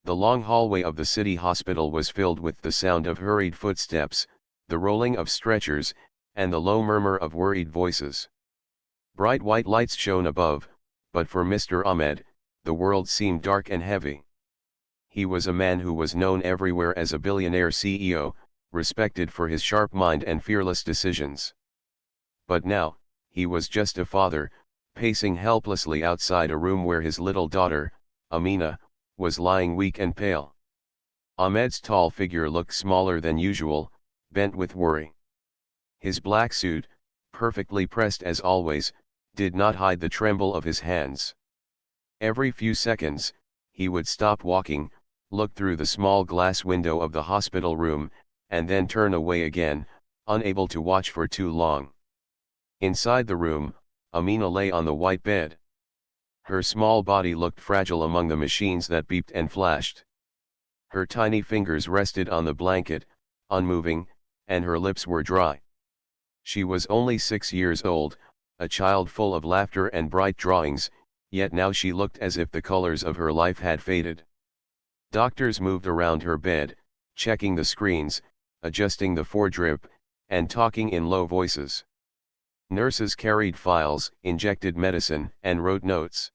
The long hallway of the city hospital was filled with the sound of hurried footsteps, the rolling of stretchers, and the low murmur of worried voices. Bright white lights shone above, but for Mr. Ahmed, the world seemed dark and heavy. He was a man who was known everywhere as a billionaire CEO, respected for his sharp mind and fearless decisions. But now, he was just a father, pacing helplessly outside a room where his little daughter, Amina, was lying weak and pale. Ahmed's tall figure looked smaller than usual, bent with worry. His black suit, perfectly pressed as always, did not hide the tremble of his hands. Every few seconds, he would stop walking, look through the small glass window of the hospital room, and then turn away again, unable to watch for too long. Inside the room, Amina lay on the white bed. Her small body looked fragile among the machines that beeped and flashed. Her tiny fingers rested on the blanket, unmoving, and her lips were dry. She was only 6 years old, a child full of laughter and bright drawings, yet now she looked as if the colors of her life had faded. Doctors moved around her bed, checking the screens, adjusting the foredrip, and talking in low voices. Nurses carried files, injected medicine, and wrote notes.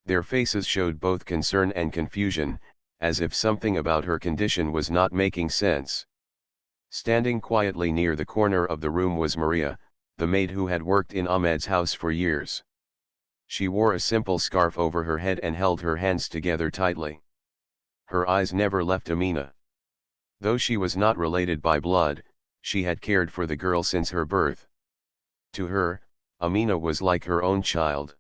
Their faces showed both concern and confusion, as if something about her condition was not making sense. Standing quietly near the corner of the room was Maria, the maid who had worked in Ahmed's house for years. She wore a simple scarf over her head and held her hands together tightly. Her eyes never left Amina. Though she was not related by blood, she had cared for the girl since her birth. To her, Amina was like her own child.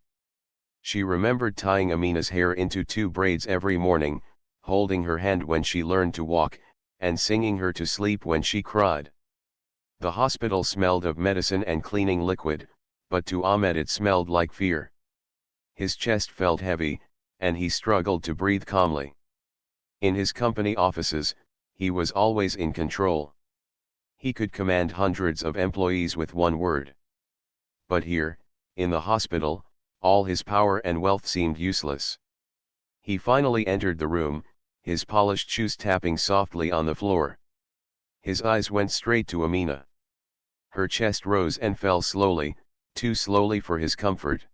She remembered tying Amina's hair into 2 braids every morning, holding her hand when she learned to walk, and singing her to sleep when she cried. The hospital smelled of medicine and cleaning liquid, but to Ahmed it smelled like fear. His chest felt heavy, and he struggled to breathe calmly. In his company offices, he was always in control. He could command hundreds of employees with one word. But here, in the hospital, all his power and wealth seemed useless. He finally entered the room, his polished shoes tapping softly on the floor. His eyes went straight to Amina. Her chest rose and fell slowly, too slowly for his comfort.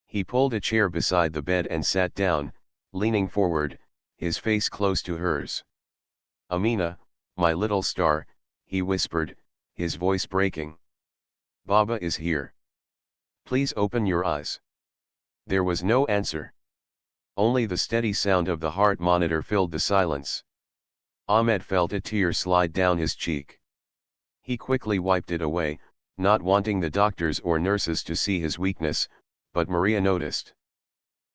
He pulled a chair beside the bed and sat down, leaning forward, his face close to hers. "Amina, my little star," he whispered, his voice breaking. "Baba is here. Please open your eyes." There was no answer. Only the steady sound of the heart monitor filled the silence. Ahmed felt a tear slide down his cheek. He quickly wiped it away, not wanting the doctors or nurses to see his weakness, but Maria noticed.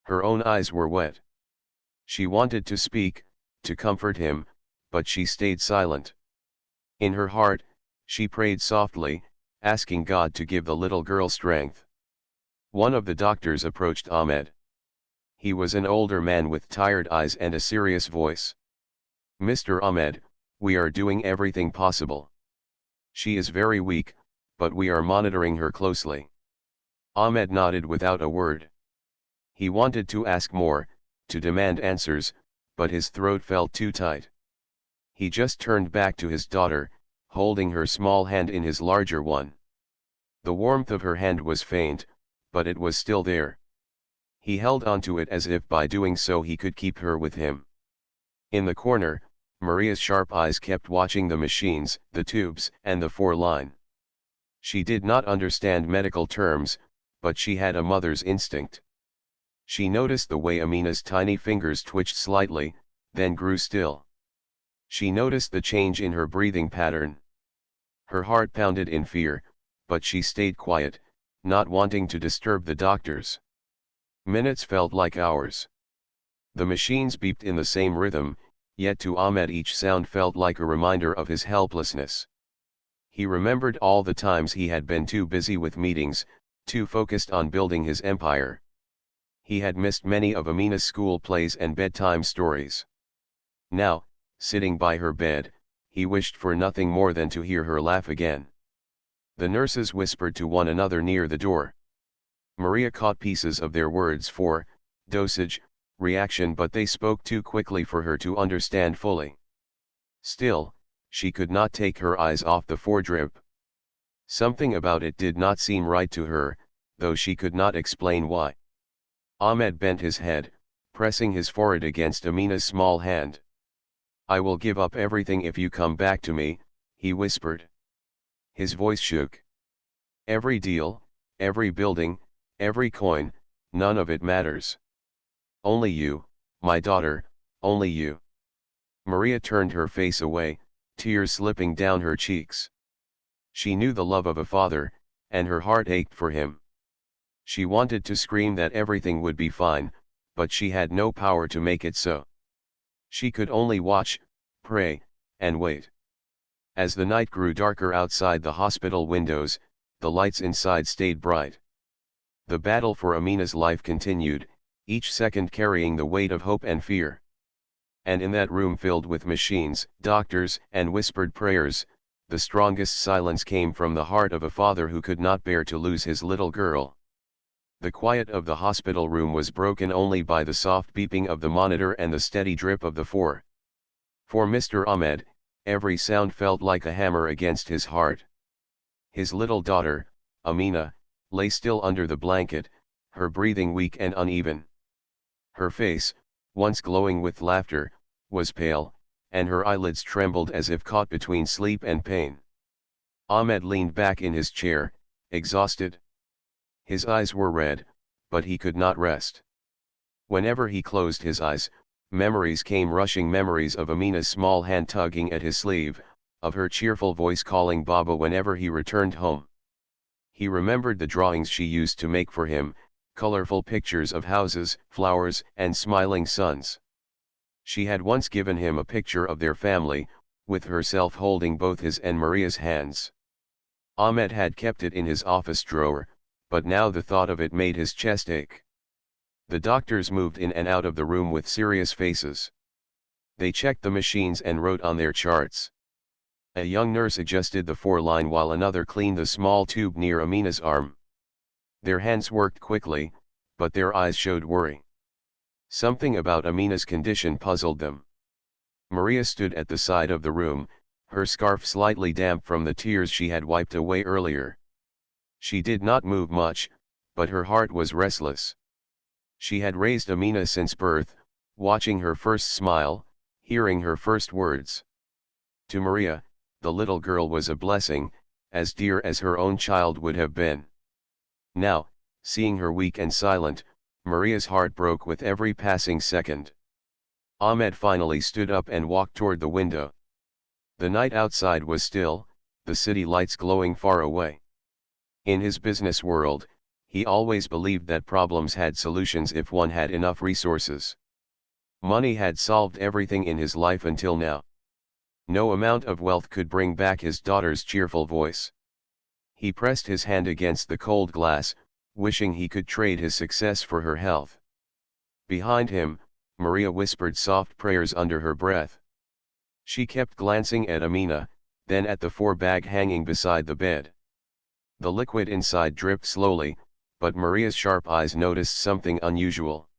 Her own eyes were wet. She wanted to speak, to comfort him, but she stayed silent. In her heart, she prayed softly, asking God to give the little girl strength. One of the doctors approached Ahmed. He was an older man with tired eyes and a serious voice. "Mr. Ahmed, we are doing everything possible. She is very weak, but we are monitoring her closely." Ahmed nodded without a word. He wanted to ask more, to demand answers, but his throat felt too tight. He just turned back to his daughter, holding her small hand in his larger one. The warmth of her hand was faint, but it was still there. He held onto it as if by doing so he could keep her with him. In the corner, Maria's sharp eyes kept watching the machines, the tubes, and the 4-line. She did not understand medical terms, but she had a mother's instinct. She noticed the way Amina's tiny fingers twitched slightly, then grew still. She noticed the change in her breathing pattern. Her heart pounded in fear, but she stayed quiet, not wanting to disturb the doctors. Minutes felt like hours. The machines beeped in the same rhythm, yet to Ahmed each sound felt like a reminder of his helplessness. He remembered all the times he had been too busy with meetings, too focused on building his empire. He had missed many of Amina's school plays and bedtime stories. Now, sitting by her bed, he wished for nothing more than to hear her laugh again. The nurses whispered to one another near the door. Maria caught pieces of their words: for, dosage, reaction, but they spoke too quickly for her to understand fully. Still, she could not take her eyes off the foredrip. Something about it did not seem right to her, though she could not explain why. Ahmed bent his head, pressing his forehead against Amina's small hand. "I will give up everything if you come back to me," he whispered. His voice shook. "Every deal, every building, every coin, none of it matters. Only you, my daughter, only you." Maria turned her face away, tears slipping down her cheeks. She knew the love of a father, and her heart ached for him. She wanted to scream that everything would be fine, but she had no power to make it so. She could only watch, pray, and wait. As the night grew darker outside the hospital windows, the lights inside stayed bright. The battle for Amina's life continued, each second carrying the weight of hope and fear. And in that room filled with machines, doctors, and whispered prayers, the strongest silence came from the heart of a father who could not bear to lose his little girl. The quiet of the hospital room was broken only by the soft beeping of the monitor and the steady drip of the For Mr. Ahmed, every sound felt like a hammer against his heart. His little daughter, Amina, lay still under the blanket, her breathing weak and uneven. Her face, once glowing with laughter, was pale, and her eyelids trembled as if caught between sleep and pain. Ahmed leaned back in his chair, exhausted. His eyes were red, but he could not rest. Whenever he closed his eyes, memories came rushing, memories of Amina's small hand tugging at his sleeve, of her cheerful voice calling Baba whenever he returned home. He remembered the drawings she used to make for him, colorful pictures of houses, flowers, and smiling suns. She had once given him a picture of their family, with herself holding both his and Maria's hands. Ahmed had kept it in his office drawer, but now the thought of it made his chest ache. The doctors moved in and out of the room with serious faces. They checked the machines and wrote on their charts. A young nurse adjusted the foreline while another cleaned the small tube near Amina's arm. Their hands worked quickly, but their eyes showed worry. Something about Amina's condition puzzled them. Maria stood at the side of the room, her scarf slightly damp from the tears she had wiped away earlier. She did not move much, but her heart was restless. She had raised Amina since birth, watching her first smile, hearing her first words. To Maria, the little girl was a blessing, as dear as her own child would have been. Now, seeing her weak and silent, Maria's heart broke with every passing second. Ahmed finally stood up and walked toward the window. The night outside was still, the city lights glowing far away. In his business world, he always believed that problems had solutions if one had enough resources. Money had solved everything in his life until now. No amount of wealth could bring back his daughter's cheerful voice. He pressed his hand against the cold glass, wishing he could trade his success for her health. Behind him, Maria whispered soft prayers under her breath. She kept glancing at Amina, then at the bag hanging beside the bed. The liquid inside dripped slowly, but Maria's sharp eyes noticed something unusual.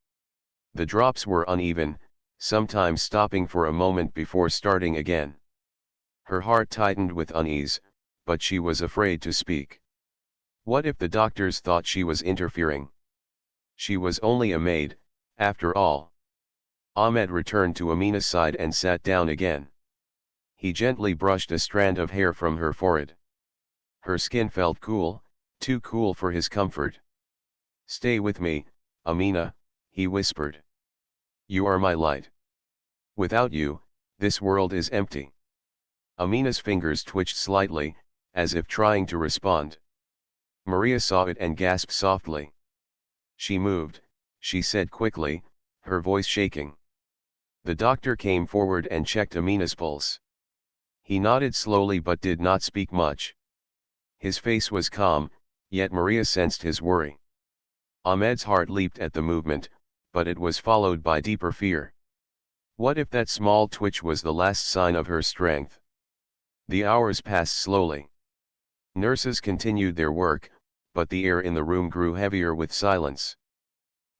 The drops were uneven, sometimes stopping for a moment before starting again. Her heart tightened with unease, but she was afraid to speak. What if the doctors thought she was interfering? She was only a maid, after all. Ahmed returned to Amina's side and sat down again. He gently brushed a strand of hair from her forehead. Her skin felt cool, too cool for his comfort. "Stay with me, Amina," he whispered. "You are my light. Without you, this world is empty." Amina's fingers twitched slightly, as if trying to respond. Maria saw it and gasped softly. "She moved," she said quickly, her voice shaking. The doctor came forward and checked Amina's pulse. He nodded slowly but did not speak much. His face was calm, yet Maria sensed his worry. Ahmed's heart leaped at the movement, but it was followed by deeper fear. What if that small twitch was the last sign of her strength? The hours passed slowly. Nurses continued their work, but the air in the room grew heavier with silence.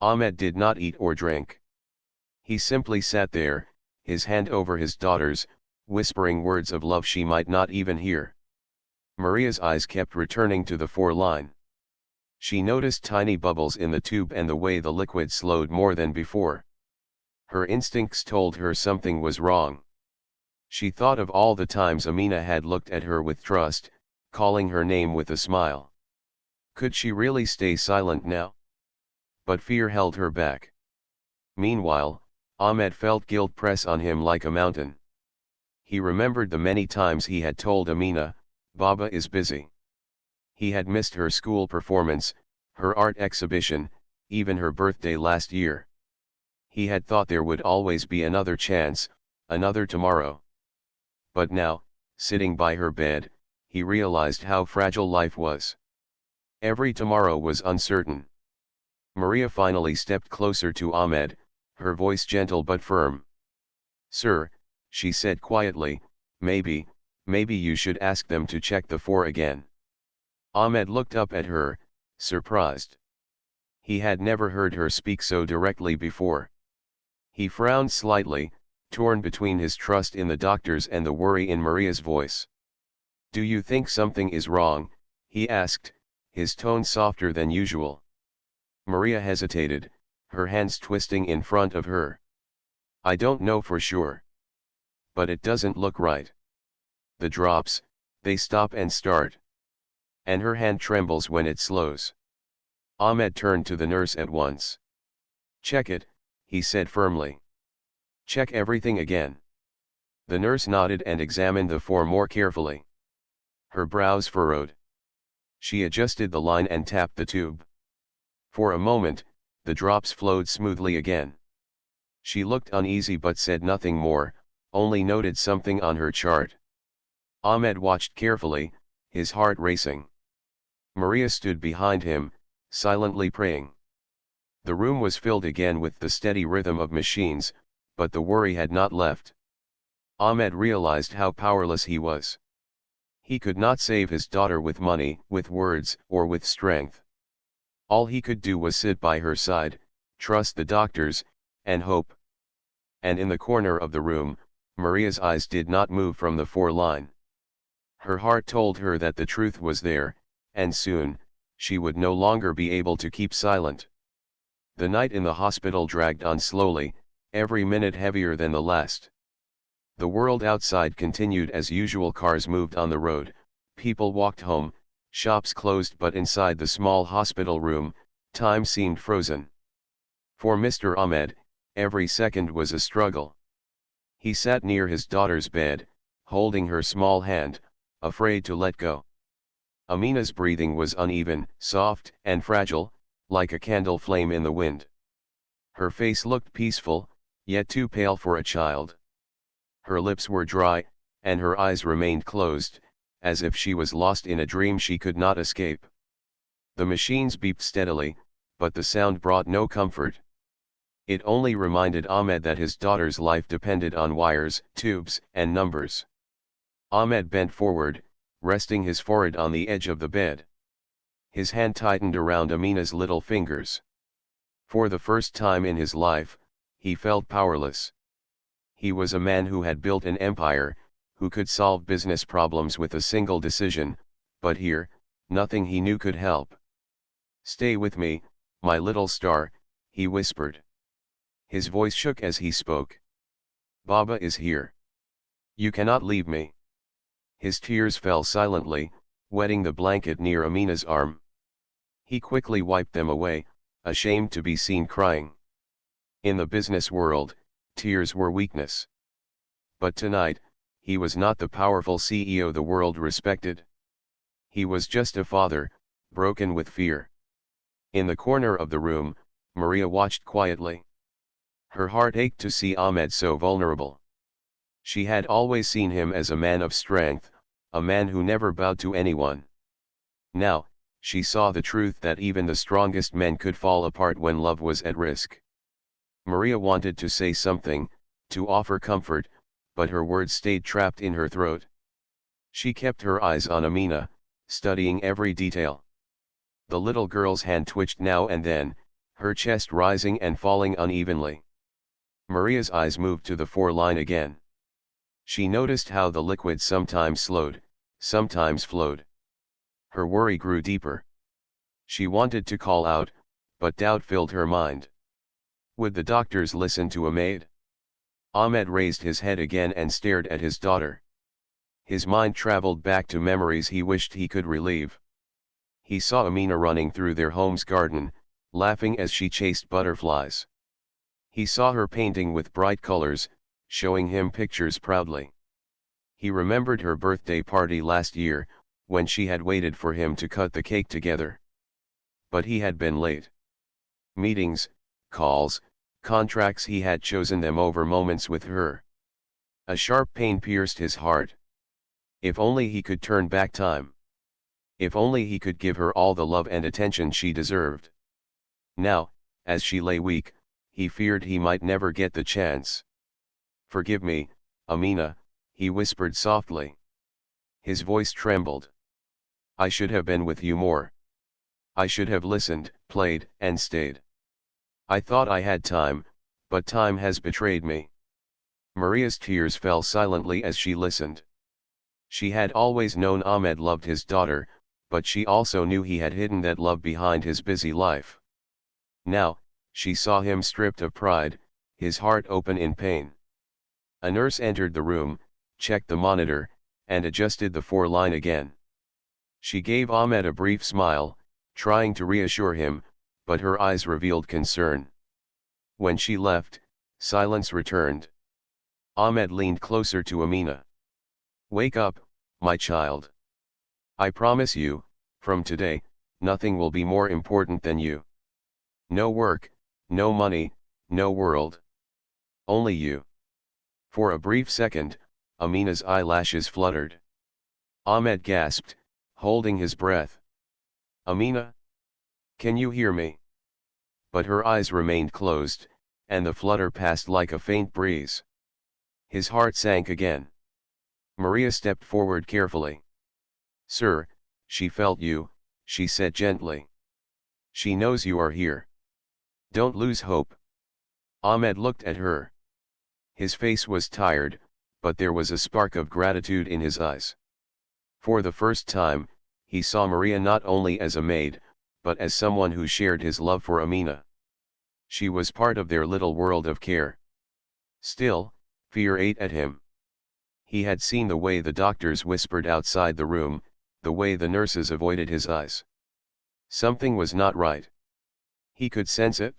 Ahmed did not eat or drink. He simply sat there, his hand over his daughter's, whispering words of love she might not even hear. Maria's eyes kept returning to the 4-line. She noticed tiny bubbles in the tube and the way the liquid slowed more than before. Her instincts told her something was wrong. She thought of all the times Amina had looked at her with trust, calling her name with a smile. Could she really stay silent now? But fear held her back. Meanwhile, Ahmed felt guilt press on him like a mountain. He remembered the many times he had told Amina, "Baba is busy." He had missed her school performance, her art exhibition, even her birthday last year. He had thought there would always be another chance, another tomorrow. But now, sitting by her bed, he realized how fragile life was. Every tomorrow was uncertain. Maria finally stepped closer to Ahmed, her voice gentle but firm. "Sir," she said quietly, maybe you should ask them to check the 4 again." Ahmed looked up at her, surprised. He had never heard her speak so directly before. He frowned slightly, torn between his trust in the doctors and the worry in Maria's voice. "Do you think something is wrong?" he asked, his tone softer than usual. Maria hesitated, her hands twisting in front of her. "I don't know for sure. But it doesn't look right. The drops, they stop and start. And her hand trembles when it slows." Ahmed turned to the nurse at once. "Check it," he said firmly. "Check everything again." The nurse nodded and examined the 4 more carefully. Her brows furrowed. She adjusted the line and tapped the tube. For a moment, the drops flowed smoothly again. She looked uneasy but said nothing more, only noted something on her chart. Ahmed watched carefully, his heart racing. Maria stood behind him, silently praying. The room was filled again with the steady rhythm of machines, but the worry had not left. Ahmed realized how powerless he was. He could not save his daughter with money, with words, or with strength. All he could do was sit by her side, trust the doctors, and hope. And in the corner of the room, Maria's eyes did not move from the 4-line. Her heart told her that the truth was there, and soon, she would no longer be able to keep silent. The night in the hospital dragged on slowly, every minute heavier than the last. The world outside continued as usual. Cars moved on the road, people walked home, shops closed, but inside the small hospital room, time seemed frozen. For Mr. Ahmed, every second was a struggle. He sat near his daughter's bed, holding her small hand, afraid to let go. Amina's breathing was uneven, soft, and fragile, like a candle flame in the wind. Her face looked peaceful, yet too pale for a child. Her lips were dry, and her eyes remained closed, as if she was lost in a dream she could not escape. The machines beeped steadily, but the sound brought no comfort. It only reminded Ahmed that his daughter's life depended on wires, tubes, and numbers. Ahmed bent forward, resting his forehead on the edge of the bed. His hand tightened around Amina's little fingers. For the first time in his life, he felt powerless. He was a man who had built an empire, who could solve business problems with a single decision, but here, nothing he knew could help. "Stay with me, my little star," he whispered. His voice shook as he spoke. "Baba is here. You cannot leave me." His tears fell silently, wetting the blanket near Amina's arm. He quickly wiped them away, ashamed to be seen crying. In the business world, tears were weakness. But tonight, he was not the powerful CEO the world respected. He was just a father, broken with fear. In the corner of the room, Maria watched quietly. Her heart ached to see Ahmed so vulnerable. She had always seen him as a man of strength, a man who never bowed to anyone. Now, she saw the truth that even the strongest men could fall apart when love was at risk. Maria wanted to say something, to offer comfort, but her words stayed trapped in her throat. She kept her eyes on Amina, studying every detail. The little girl's hand twitched now and then, her chest rising and falling unevenly. Maria's eyes moved to the 4-line again. She noticed how the liquid sometimes slowed, sometimes flowed. Her worry grew deeper. She wanted to call out, but doubt filled her mind. Would the doctors listen to a maid? Ahmed raised his head again and stared at his daughter. His mind traveled back to memories he wished he could relive. He saw Amina running through their home's garden, laughing as she chased butterflies. He saw her painting with bright colors, showing him pictures proudly. He remembered her birthday party last year, when she had waited for him to cut the cake together. But he had been late. Meetings, calls, contracts, he had chosen them over moments with her. A sharp pain pierced his heart. If only he could turn back time. If only he could give her all the love and attention she deserved. Now, as she lay weak, he feared he might never get the chance. "Forgive me, Amina," he whispered softly. His voice trembled. "I should have been with you more. I should have listened, played, and stayed. I thought I had time, but time has betrayed me." Maria's tears fell silently as she listened. She had always known Ahmed loved his daughter, but she also knew he had hidden that love behind his busy life. Now, she saw him stripped of pride, his heart open in pain. A nurse entered the room, checked the monitor, and adjusted the 4-line again. She gave Ahmed a brief smile, trying to reassure him, but her eyes revealed concern. When she left, silence returned. Ahmed leaned closer to Amina. "Wake up, my child. I promise you, from today, nothing will be more important than you. No work, no money, no world. Only you." For a brief second, Amina's eyelashes fluttered. Ahmed gasped, holding his breath. "Amina? Can you hear me?" But her eyes remained closed, and the flutter passed like a faint breeze. His heart sank again. Maria stepped forward carefully. "Sir, she felt you," she said gently. "She knows you are here. Don't lose hope." Ahmed looked at her. His face was tired, but there was a spark of gratitude in his eyes. For the first time, he saw Maria not only as a maid, but as someone who shared his love for Amina. She was part of their little world of care. Still, fear ate at him. He had seen the way the doctors whispered outside the room, the way the nurses avoided his eyes. Something was not right. He could sense it.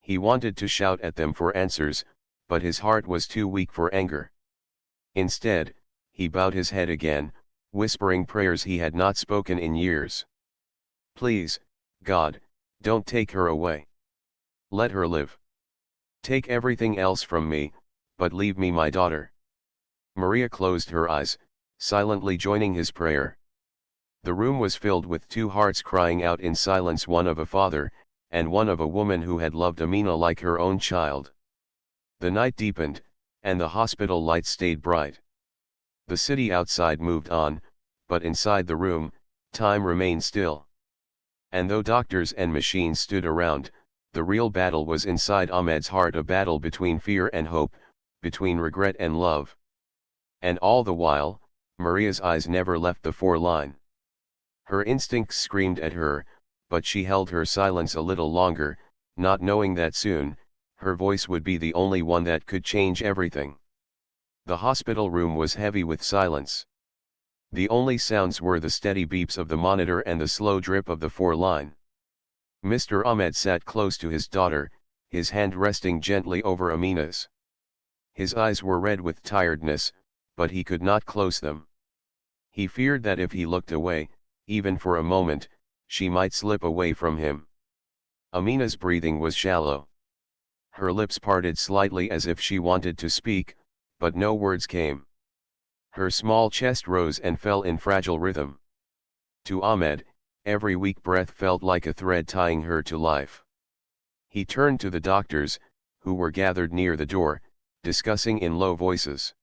He wanted to shout at them for answers, but his heart was too weak for anger. Instead, he bowed his head again, whispering prayers he had not spoken in years. "Please, God, don't take her away. Let her live. Take everything else from me, but leave me my daughter." Maria closed her eyes, silently joining his prayer. The room was filled with two hearts crying out in silence, one of a father, and one of a woman who had loved Amina like her own child. The night deepened, and the hospital lights stayed bright. The city outside moved on, but inside the room, time remained still. And though doctors and machines stood around, the real battle was inside Ahmed's heart, a battle between fear and hope, between regret and love. And all the while, Maria's eyes never left the 4-line. Her instincts screamed at her, but she held her silence a little longer, not knowing that soon, her voice would be the only one that could change everything. The hospital room was heavy with silence. The only sounds were the steady beeps of the monitor and the slow drip of the 4-line. Mr. Ahmed sat close to his daughter, his hand resting gently over Amina's. His eyes were red with tiredness, but he could not close them. He feared that if he looked away, even for a moment, she might slip away from him. Amina's breathing was shallow. Her lips parted slightly as if she wanted to speak, but no words came. Her small chest rose and fell in fragile rhythm. To Ahmed, every weak breath felt like a thread tying her to life. He turned to the doctors, who were gathered near the door, discussing in low voices.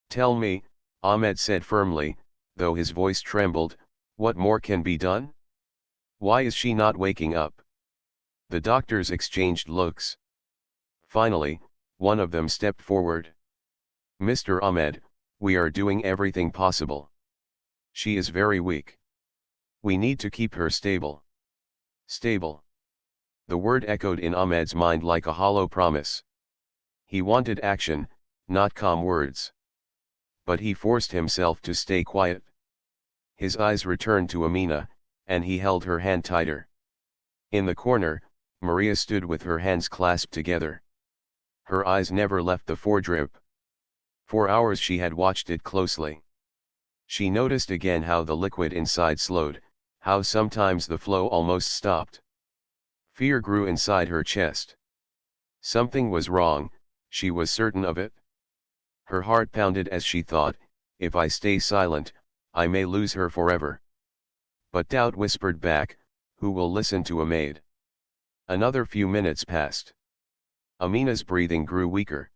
"Tell me," Ahmed said firmly, though his voice trembled, "what more can be done? Why is she not waking up?" The doctors exchanged looks. Finally, One of them stepped forward. "Mr. Ahmed, we are doing everything possible. She is very weak. We need to keep her stable." Stable. The word echoed in Ahmed's mind like a hollow promise. He wanted action, not calm words. But he forced himself to stay quiet. His eyes returned to Amina, and he held her hand tighter. In the corner, Maria stood with her hands clasped together. Her eyes never left the foredrip. For hours she had watched it closely. She noticed again how the liquid inside slowed, how sometimes the flow almost stopped. Fear grew inside her chest. Something was wrong, she was certain of it. Her heart pounded as she thought, if I stay silent, I may lose her forever. But doubt whispered back, who will listen to a maid? Another few minutes passed. Amina's breathing grew weaker.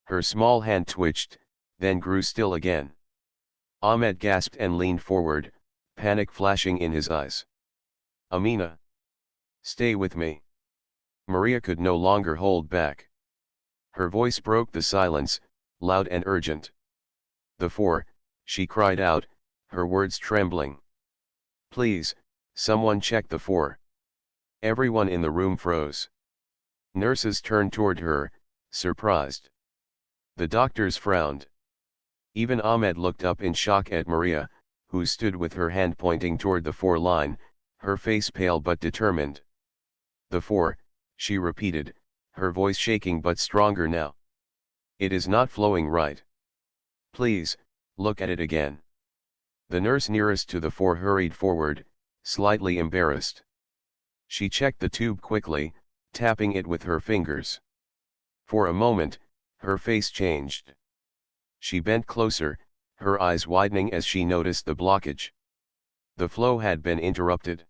Her small hand twitched, then grew still again. Ahmed gasped and leaned forward, panic flashing in his eyes. "Amina! Stay with me." Maria could no longer hold back. Her voice broke the silence, loud and urgent. "The four," she cried out, her words trembling. "Please, someone check the four." Everyone in the room froze. Nurses turned toward her, surprised. The doctors frowned. Even Ahmed looked up in shock at Maria, who stood with her hand pointing toward the four line, her face pale but determined. "The four," she repeated, her voice shaking but stronger now. "It is not flowing right. Please, look at it again." The nurse nearest to the four hurried forward, slightly embarrassed. She checked the tube quickly, tapping it with her fingers. For a moment, her face changed. She bent closer, her eyes widening as she noticed the blockage. The flow had been interrupted.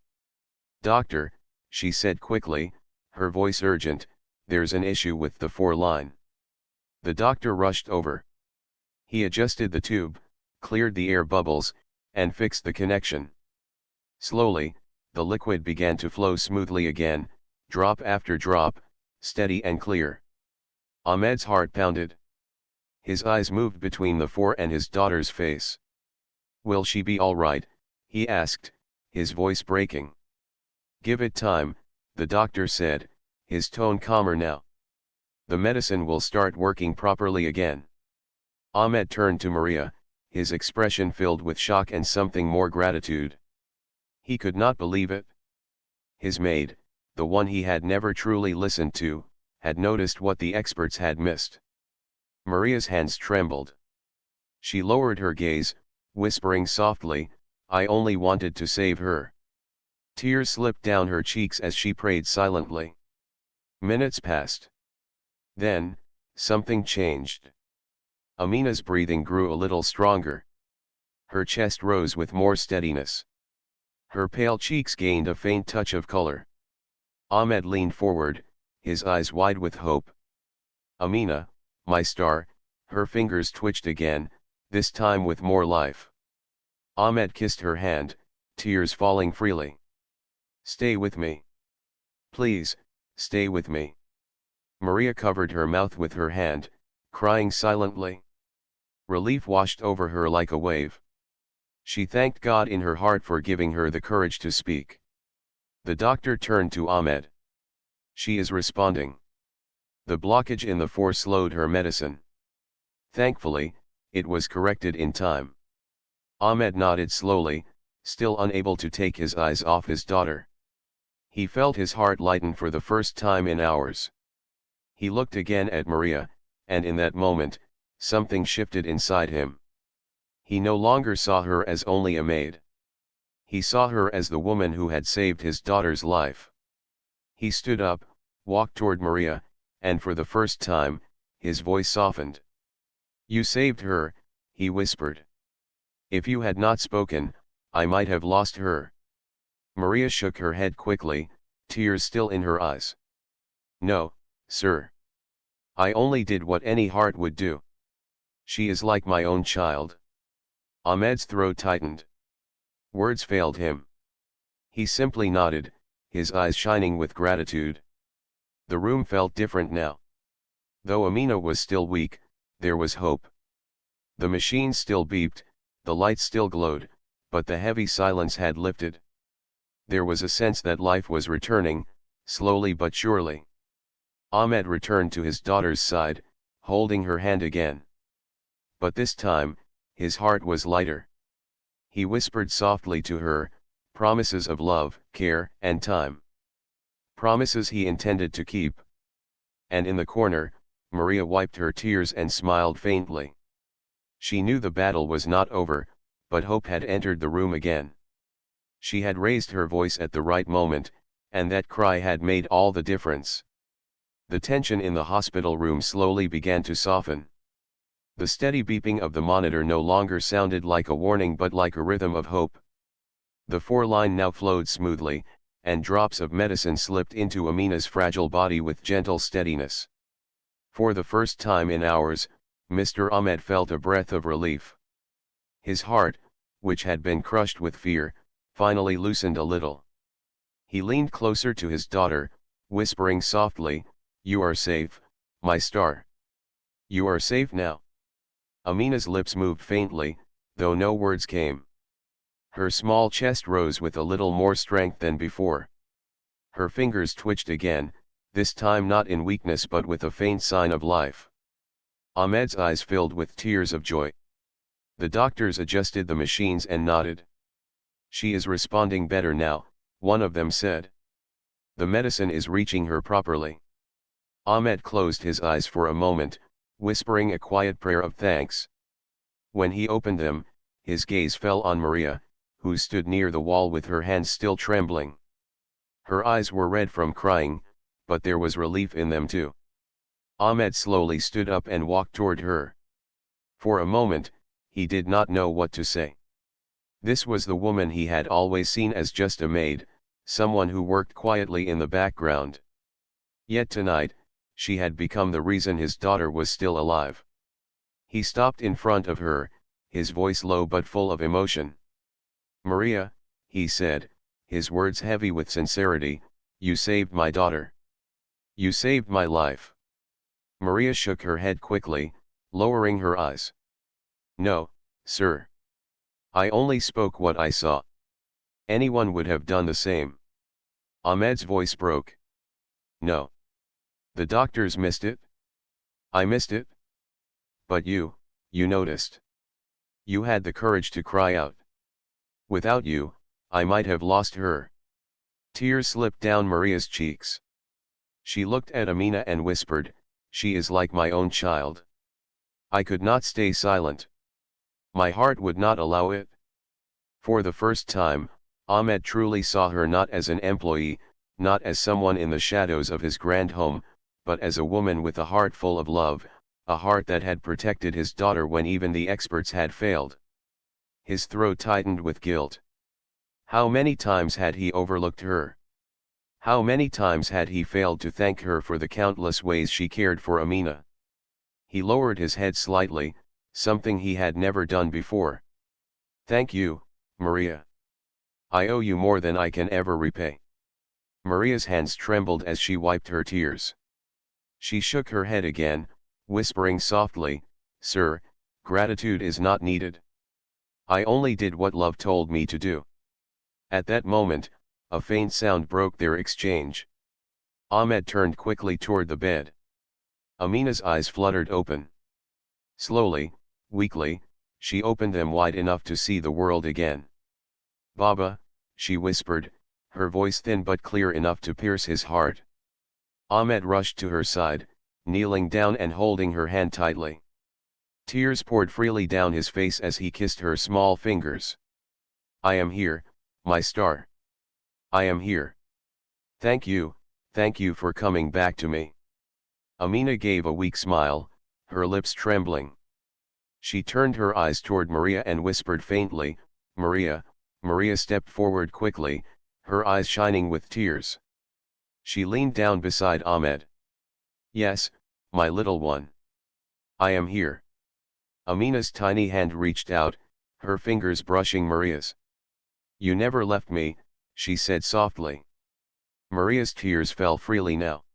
"Doctor," she said quickly, her voice urgent, "there's an issue with the four line." The doctor rushed over. He adjusted the tube, cleared the air bubbles, and fixed the connection. Slowly, the liquid began to flow smoothly again, drop after drop, steady and clear. Ahmed's heart pounded. His eyes moved between the four and his daughter's face. "Will she be all right?" he asked, his voice breaking. "Give it time," the doctor said, his tone calmer now. "The medicine will start working properly again." Ahmed turned to Maria, his expression filled with shock and something more gratitude. He could not believe it. His maid, the one he had never truly listened to, had noticed what the experts had missed. Maria's hands trembled. She lowered her gaze, whispering softly, "I only wanted to save her." Tears slipped down her cheeks as she prayed silently. Minutes passed. Then, something changed. Amina's breathing grew a little stronger. Her chest rose with more steadiness. Her pale cheeks gained a faint touch of color. Ahmed leaned forward, his eyes wide with hope. "Amina, my star," her fingers twitched again, this time with more life. Ahmed kissed her hand, tears falling freely. "Stay with me. Please, stay with me." Maria covered her mouth with her hand, crying silently. Relief washed over her like a wave. She thanked God in her heart for giving her the courage to speak. The doctor turned to Ahmed. "She is responding." The blockage in the four slowed her medicine. Thankfully, it was corrected in time. Ahmed nodded slowly, still unable to take his eyes off his daughter. He felt his heart lighten for the first time in hours. He looked again at Maria, and in that moment, something shifted inside him. He no longer saw her as only a maid. He saw her as the woman who had saved his daughter's life. He stood up, walked toward Maria, and for the first time, his voice softened. "You saved her," he whispered. "If you had not spoken, I might have lost her." Maria shook her head quickly, tears still in her eyes. "No, sir. I only did what any heart would do. She is like my own child." Ahmed's throat tightened. Words failed him. He simply nodded, his eyes shining with gratitude. The room felt different now. Though Amina was still weak, there was hope. The machine still beeped, the lights still glowed, but the heavy silence had lifted. There was a sense that life was returning, slowly but surely. Ahmed returned to his daughter's side, holding her hand again. But this time, his heart was lighter. He whispered softly to her, promises of love, care, and time. Promises he intended to keep. And in the corner, Maria wiped her tears and smiled faintly. She knew the battle was not over, but hope had entered the room again. She had raised her voice at the right moment, and that cry had made all the difference. The tension in the hospital room slowly began to soften. The steady beeping of the monitor no longer sounded like a warning but like a rhythm of hope. The four-line now flowed smoothly, and drops of medicine slipped into Amina's fragile body with gentle steadiness. For the first time in hours, Mr. Ahmed felt a breath of relief. His heart, which had been crushed with fear, finally loosened a little. He leaned closer to his daughter, whispering softly, "You are safe, my star. You are safe now." Amina's lips moved faintly, though no words came. Her small chest rose with a little more strength than before. Her fingers twitched again, this time not in weakness but with a faint sign of life. Ahmed's eyes filled with tears of joy. The doctors adjusted the machines and nodded. "She is responding better now," one of them said. "The medicine is reaching her properly." Ahmed closed his eyes for a moment, whispering a quiet prayer of thanks. When he opened them, his gaze fell on Maria, who stood near the wall with her hands still trembling. Her eyes were red from crying, but there was relief in them too. Ahmed slowly stood up and walked toward her. For a moment, he did not know what to say. This was the woman he had always seen as just a maid, someone who worked quietly in the background. Yet tonight, she had become the reason his daughter was still alive. He stopped in front of her, his voice low but full of emotion. "Maria," he said, his words heavy with sincerity, "you saved my daughter. You saved my life." Maria shook her head quickly, lowering her eyes. "No, sir. I only spoke what I saw. Anyone would have done the same." Ahmed's voice broke. "No. The doctors missed it. I missed it. But you noticed. You had the courage to cry out. Without you, I might have lost her." Tears slipped down Maria's cheeks. She looked at Amina and whispered, "She is like my own child." I could not stay silent. My heart would not allow it. For the first time, Ahmed truly saw her not as an employee, not as someone in the shadows of his grand home, but as a woman with a heart full of love, a heart that had protected his daughter when even the experts had failed. His throat tightened with guilt. How many times had he overlooked her? How many times had he failed to thank her for the countless ways she cared for Amina? He lowered his head slightly, something he had never done before. "Thank you, Maria. I owe you more than I can ever repay." Maria's hands trembled as she wiped her tears. She shook her head again, whispering softly, "Sir, gratitude is not needed. I only did what love told me to do." At that moment, a faint sound broke their exchange. Ahmed turned quickly toward the bed. Amina's eyes fluttered open. Slowly, weakly, she opened them wide enough to see the world again. "Baba," she whispered, her voice thin but clear enough to pierce his heart. Ahmed rushed to her side, kneeling down and holding her hand tightly. Tears poured freely down his face as he kissed her small fingers. "I am here, my star. I am here. Thank you for coming back to me." Amina gave a weak smile, her lips trembling. She turned her eyes toward Maria and whispered faintly, "Maria." Maria stepped forward quickly, her eyes shining with tears. She leaned down beside Ahmed. "Yes, my little one. I am here." Amina's tiny hand reached out, her fingers brushing Maria's. "You never left me," she said softly. Maria's tears fell freely now.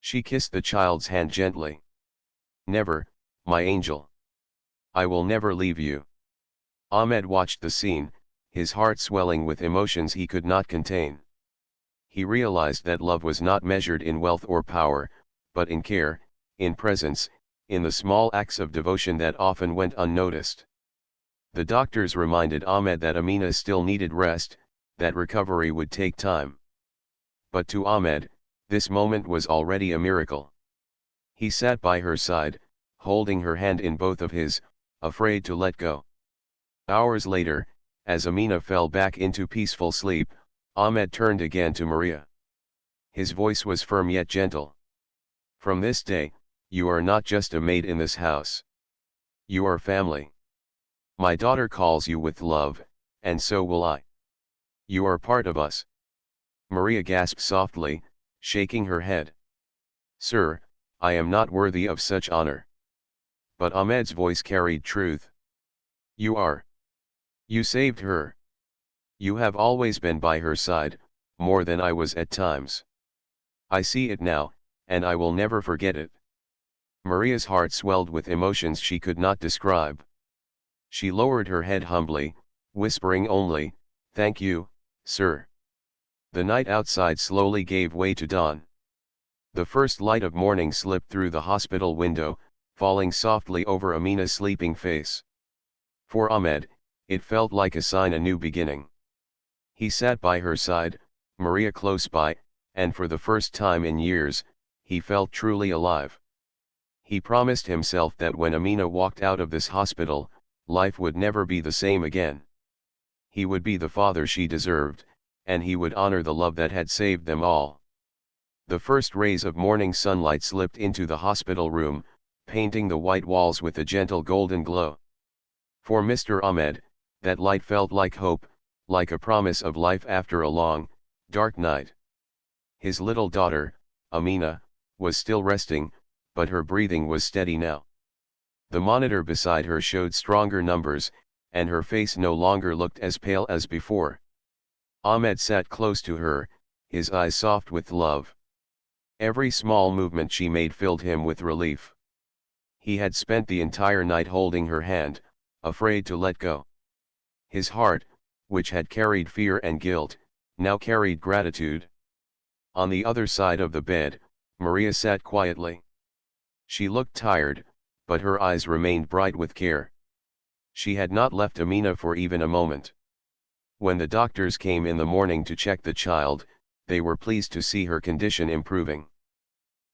She kissed the child's hand gently. Never, my angel. I will never leave you. Ahmed watched the scene, his heart swelling with emotions he could not contain. He realized that love was not measured in wealth or power, but in care, in presence, in the small acts of devotion that often went unnoticed. The doctors reminded Ahmed that Amina still needed rest, that recovery would take time. But to Ahmed, this moment was already a miracle. He sat by her side, holding her hand in both of his, afraid to let go. Hours later, as Amina fell back into peaceful sleep, Ahmed turned again to Maria. His voice was firm yet gentle. From this day, you are not just a maid in this house. You are family. My daughter calls you with love, and so will I. You are part of us. Maria gasped softly, shaking her head. Sir, I am not worthy of such honor. But Ahmed's voice carried truth. You are. You saved her. You have always been by her side, more than I was at times. I see it now, and I will never forget it. Maria's heart swelled with emotions she could not describe. She lowered her head humbly, whispering only, "Thank you, sir." The night outside slowly gave way to dawn. The first light of morning slipped through the hospital window, falling softly over Amina's sleeping face. For Ahmed, it felt like a sign, a new beginning. He sat by her side, Maria close by, and for the first time in years, he felt truly alive. He promised himself that when Amina walked out of this hospital, life would never be the same again. He would be the father she deserved, and he would honor the love that had saved them all. The first rays of morning sunlight slipped into the hospital room, painting the white walls with a gentle golden glow. For Mr. Ahmed, that light felt like hope, like a promise of life after a long, dark night. His little daughter, Amina, was still resting, but her breathing was steady now. The monitor beside her showed stronger numbers, and her face no longer looked as pale as before. Ahmed sat close to her, his eyes soft with love. Every small movement she made filled him with relief. He had spent the entire night holding her hand, afraid to let go. His heart, which had carried fear and guilt, now carried gratitude. On the other side of the bed, Maria sat quietly. She looked tired, but her eyes remained bright with care. She had not left Amina for even a moment. When the doctors came in the morning to check the child, they were pleased to see her condition improving.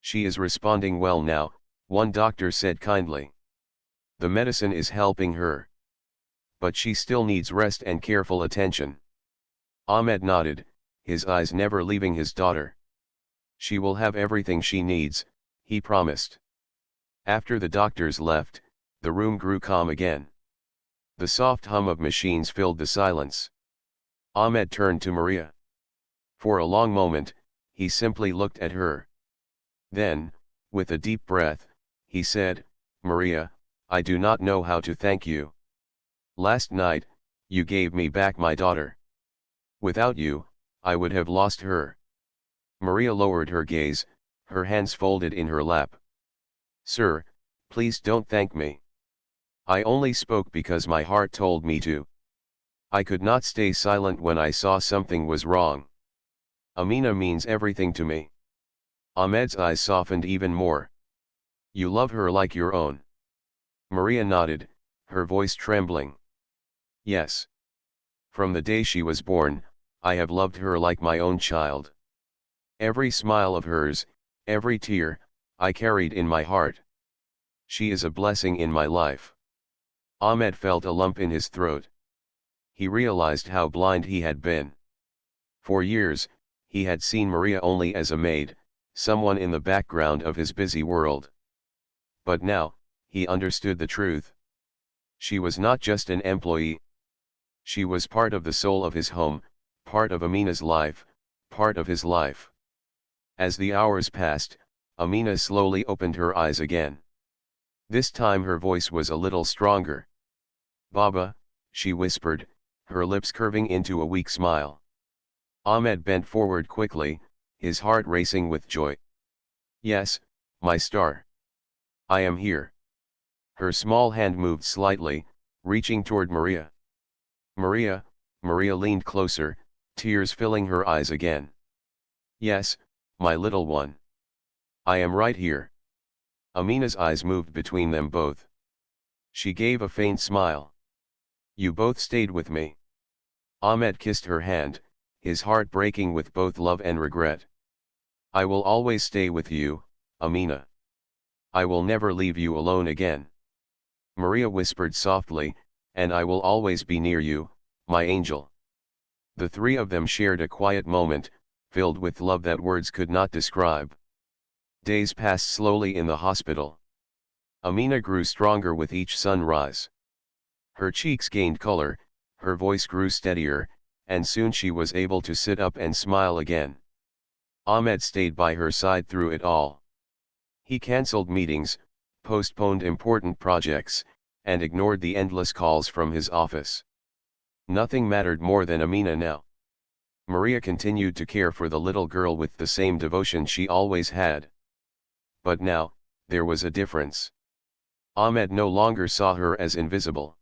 She is responding well now, one doctor said kindly. The medicine is helping her. But she still needs rest and careful attention. Ahmed nodded, his eyes never leaving his daughter. She will have everything she needs, he promised. After the doctors left, the room grew calm again. The soft hum of machines filled the silence. Ahmed turned to Maria. For a long moment, he simply looked at her. Then, with a deep breath, he said, "Maria, I do not know how to thank you. Last night, you gave me back my daughter. Without you, I would have lost her." Maria lowered her gaze, her hands folded in her lap. "Sir, please don't thank me. I only spoke because my heart told me to. I could not stay silent when I saw something was wrong. Amina means everything to me." Ahmed's eyes softened even more. "You love her like your own." Maria nodded, her voice trembling. "Yes. From the day she was born, I have loved her like my own child. Every smile of hers, every tear, I carried in my heart. She is a blessing in my life." Ahmed felt a lump in his throat. He realized how blind he had been. For years, he had seen Maria only as a maid, someone in the background of his busy world. But now, he understood the truth. She was not just an employee. She was part of the soul of his home, part of Amina's life, part of his life. As the hours passed, Amina slowly opened her eyes again. This time her voice was a little stronger. "Baba," she whispered, her lips curving into a weak smile. Ahmed bent forward quickly, his heart racing with joy. "Yes, my star. I am here. Her small hand moved slightly, reaching toward Maria. Maria, Maria leaned closer, tears filling her eyes again. Yes, my little one. I am right here. Amina's eyes moved between them both. She gave a faint smile. You both stayed with me. Ahmed kissed her hand, his heart breaking with both love and regret. I will always stay with you, Amina. I will never leave you alone again. Maria whispered softly, and I will always be near you, my angel. The three of them shared a quiet moment, filled with love that words could not describe. Days passed slowly in the hospital. Amina grew stronger with each sunrise. Her cheeks gained color, her voice grew steadier, and soon she was able to sit up and smile again. Ahmed stayed by her side through it all. He cancelled meetings, postponed important projects, and ignored the endless calls from his office. Nothing mattered more than Amina now. Maria continued to care for the little girl with the same devotion she always had. But now, there was a difference. Ahmed no longer saw her as invisible.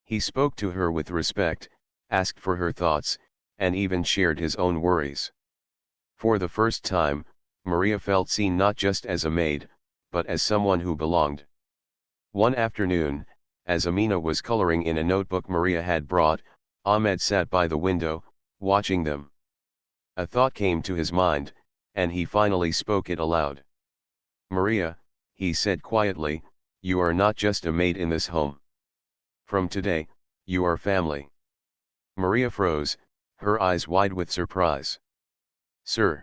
He spoke to her with respect, asked for her thoughts, and even shared his own worries. For the first time, Maria felt seen not just as a maid, but as someone who belonged. One afternoon, as Amina was coloring in a notebook Maria had brought, Ahmed sat by the window, watching them. A thought came to his mind, and he finally spoke it aloud. Maria, he said quietly, you are not just a maid in this home. From today, you are family. Maria froze, her eyes wide with surprise. Sir,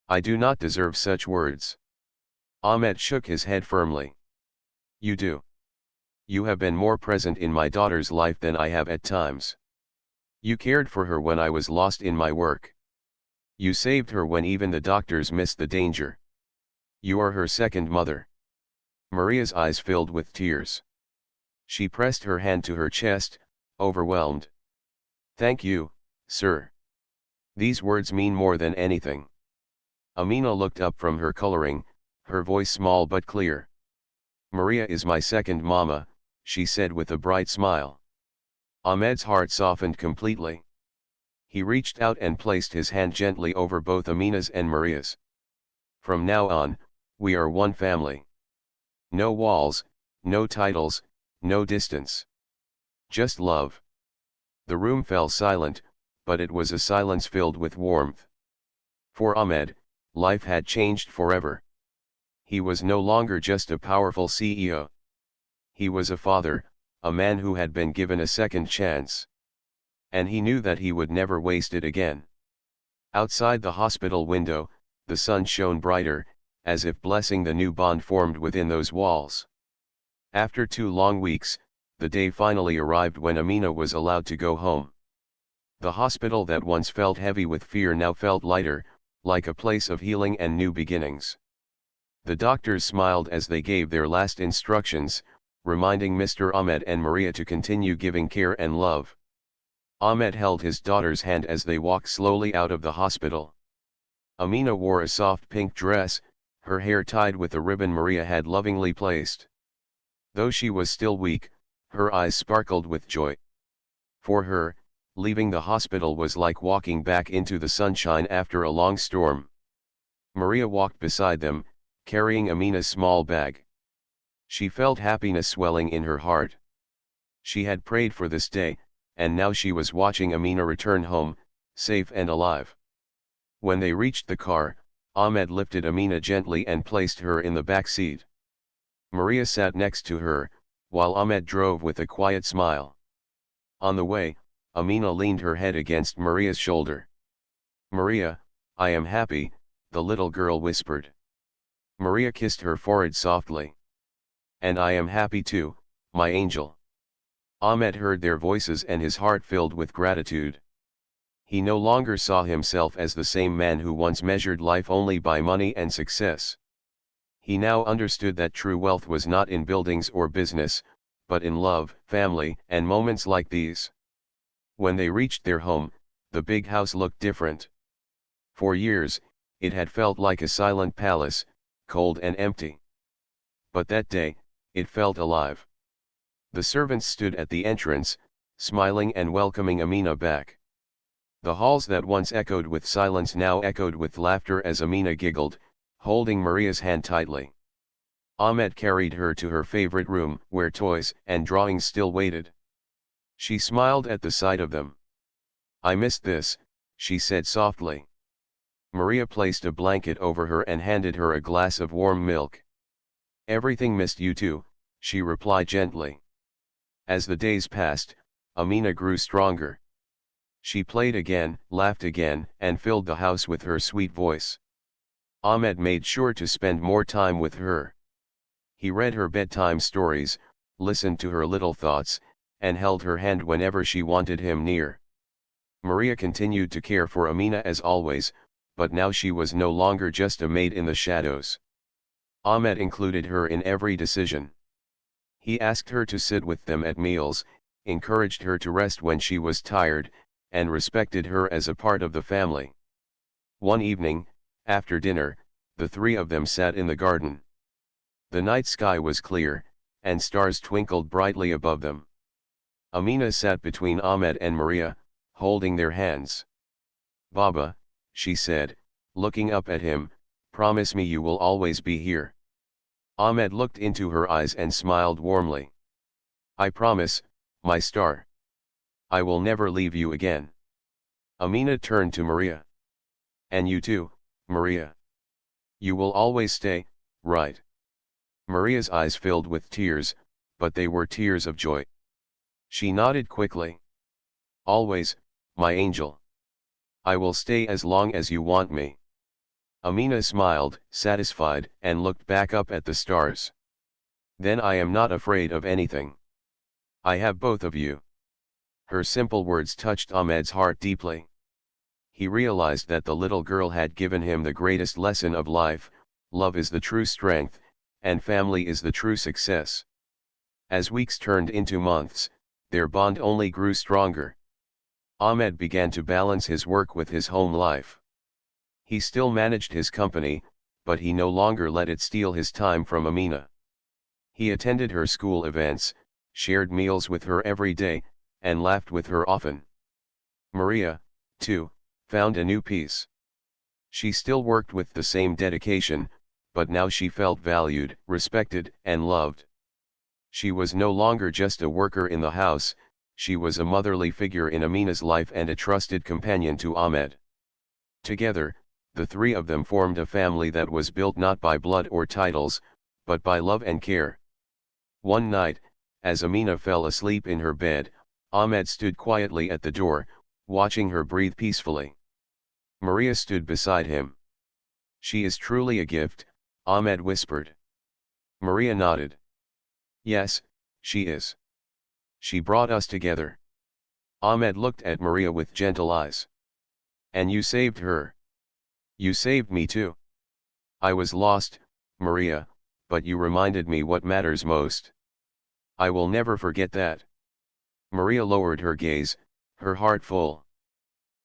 I do not deserve such words. Ahmed shook his head firmly. You do. You have been more present in my daughter's life than I have at times. You cared for her when I was lost in my work. You saved her when even the doctors missed the danger. You are her second mother. Maria's eyes filled with tears. She pressed her hand to her chest, overwhelmed. Thank you, sir. These words mean more than anything. Amina looked up from her coloring, her voice small but clear. Maria is my second mama, she said with a bright smile. Ahmed's heart softened completely. He reached out and placed his hand gently over both Amina's and Maria's. From now on, we are one family. No walls, no titles, no distance. Just love. The room fell silent, but it was a silence filled with warmth. For Ahmed, life had changed forever. He was no longer just a powerful CEO. He was a father, a man who had been given a second chance. And he knew that he would never waste it again. Outside the hospital window, the sun shone brighter, as if blessing the new bond formed within those walls. After 2 long weeks, the day finally arrived when Amina was allowed to go home. The hospital that once felt heavy with fear now felt lighter, like a place of healing and new beginnings. The doctors smiled as they gave their last instructions, reminding Mr. Ahmed and Maria to continue giving care and love. Ahmed held his daughter's hand as they walked slowly out of the hospital. Amina wore a soft pink dress, her hair tied with a ribbon Maria had lovingly placed. Though she was still weak, her eyes sparkled with joy. For her, leaving the hospital was like walking back into the sunshine after a long storm. Maria walked beside them, carrying Amina's small bag. She felt happiness swelling in her heart. She had prayed for this day, and now she was watching Amina return home, safe and alive. When they reached the car, Ahmed lifted Amina gently and placed her in the back seat. Maria sat next to her, while Ahmed drove with a quiet smile. On the way, Amina leaned her head against Maria's shoulder. Maria, I am happy, the little girl whispered. Maria kissed her forehead softly. And I am happy too, my angel. Ahmed heard their voices and his heart filled with gratitude. He no longer saw himself as the same man who once measured life only by money and success. He now understood that true wealth was not in buildings or business, but in love, family, and moments like these. When they reached their home, the big house looked different. For years, it had felt like a silent palace, cold and empty. but that day, it felt alive. The servants stood at the entrance, smiling and welcoming Amina back. The halls that once echoed with silence now echoed with laughter as Amina giggled, holding Maria's hand tightly. Ahmed carried her to her favorite room, where toys and drawings still waited. She smiled at the sight of them. "I missed this," she said softly. Maria placed a blanket over her and handed her a glass of warm milk. "Everything missed you too," she replied gently. As the days passed, Amina grew stronger. She played again, laughed again, and filled the house with her sweet voice. Ahmed made sure to spend more time with her. He read her bedtime stories, listened to her little thoughts, and held her hand whenever she wanted him near. Maria continued to care for Amina as always, but now she was no longer just a maid in the shadows. Ahmed included her in every decision. He asked her to sit with them at meals, encouraged her to rest when she was tired, and respected her as a part of the family. One evening, after dinner, the three of them sat in the garden. The night sky was clear, and stars twinkled brightly above them. Amina sat between Ahmed and Maria, holding their hands. "Baba," she said, looking up at him, "promise me you will always be here." Ahmed looked into her eyes and smiled warmly. "I promise, my star. I will never leave you again." Amina turned to Maria. "And you too, Maria. You will always stay, right?" Maria's eyes filled with tears, but they were tears of joy. She nodded quickly. "Always, my angel. I will stay as long as you want me." Amina smiled, satisfied, and looked back up at the stars. "Then I am not afraid of anything. I have both of you." Her simple words touched Ahmed's heart deeply. He realized that the little girl had given him the greatest lesson of life: love is the true strength, and family is the true success. As weeks turned into months, their bond only grew stronger. Ahmed began to balance his work with his home life. He still managed his company, but he no longer let it steal his time from Amina. He attended her school events, shared meals with her every day, and laughed with her often. Maria, too, found a new peace. She still worked with the same dedication, but now she felt valued, respected, and loved. She was no longer just a worker in the house, she was a motherly figure in Amina's life and a trusted companion to Ahmed. Together, the three of them formed a family that was built not by blood or titles, but by love and care. One night, as Amina fell asleep in her bed, Ahmed stood quietly at the door, watching her breathe peacefully. Maria stood beside him. "She is truly a gift," Ahmed whispered. Maria nodded. "Yes, she is. She brought us together." Ahmed looked at Maria with gentle eyes. "And you saved her. You saved me too. I was lost, Maria, but you reminded me what matters most. I will never forget that." Maria lowered her gaze, her heart full.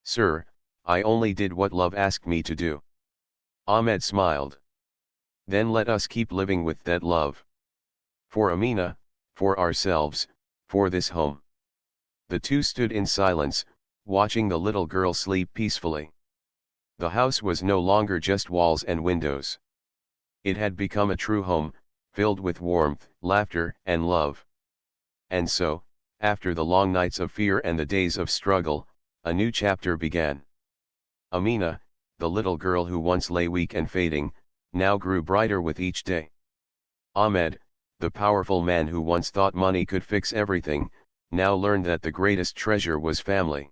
"Sir, I only did what love asked me to do." Ahmed smiled. "Then let us keep living with that love. For Amina, for ourselves, for this home." The two stood in silence, watching the little girl sleep peacefully. The house was no longer just walls and windows. It had become a true home, filled with warmth, laughter, and love. And so, after the long nights of fear and the days of struggle, a new chapter began. Amina, the little girl who once lay weak and fading, now grew brighter with each day. Ahmed, the powerful man who once thought money could fix everything, now learned that the greatest treasure was family.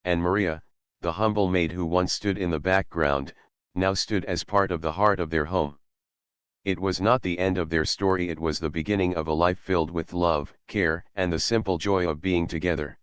And Maria, the humble maid who once stood in the background, now stood as part of the heart of their home. It was not the end of their story, it was the beginning of a life filled with love, care, and the simple joy of being together.